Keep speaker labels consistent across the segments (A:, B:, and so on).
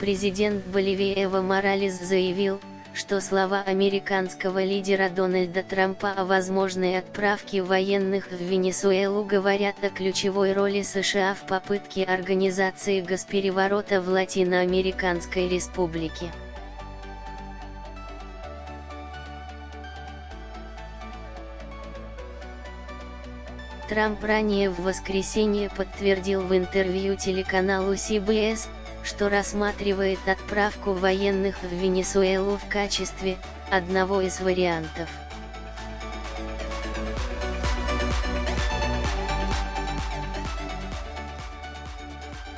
A: Президент Боливии Эво Моралес заявил, что слова американского лидера Дональда Трампа о возможной отправке военных в Венесуэлу говорят о ключевой роли США в попытке организации госпереворота в Латиноамериканской республике. Трамп ранее в воскресенье подтвердил в интервью телеканалу CBS, что рассматривает отправку военных в Венесуэлу в качестве одного из вариантов.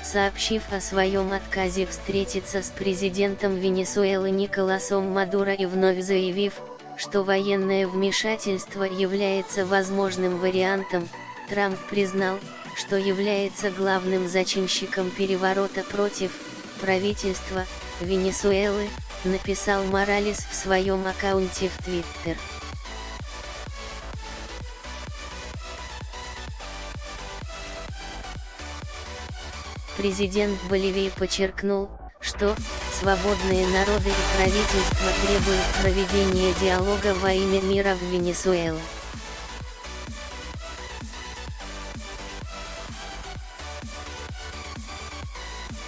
A: Сообщив о своем отказе встретиться с президентом Венесуэлы Николасом Мадуро и вновь заявив, что военное вмешательство является возможным вариантом, Трамп признал, что является главным зачинщиком переворота против правительства Венесуэлы, написал Моралес в своем аккаунте в Твиттер. Президент Боливии подчеркнул, что свободные народы и правительство требуют проведения диалога во имя мира в Венесуэле.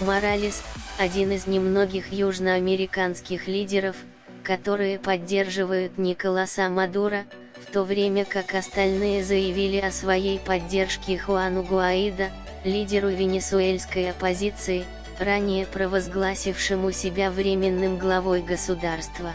A: Моралес – один из немногих южноамериканских лидеров, которые поддерживают Николаса Мадуро, в то время как остальные заявили о своей поддержке Хуану Гуаидо, лидеру венесуэльской оппозиции, ранее провозгласившему себя временным главой государства.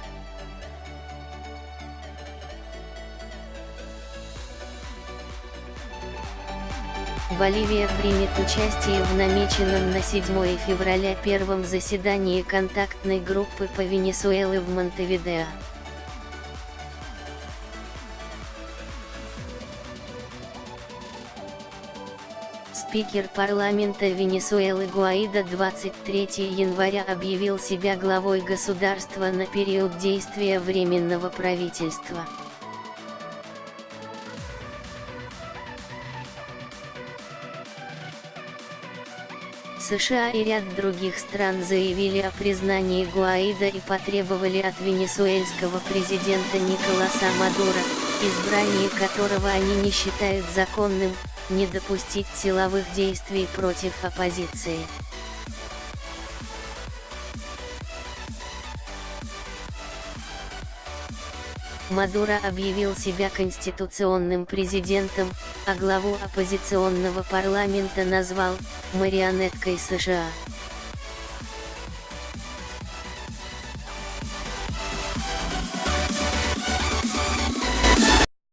A: Боливия примет участие в намеченном на 7 февраля первом заседании контактной группы по Венесуэле в Монтевидео. Спикер парламента Венесуэлы Гуаидо 23 января объявил себя главой государства на период действия Временного правительства. США и ряд других стран заявили о признании Гуаидо и потребовали от венесуэльского президента Николаса Мадуро, избрание которого они не считают законным, не допустить силовых действий против оппозиции. Мадуро объявил себя конституционным президентом, а главу оппозиционного парламента назвал «марионеткой США».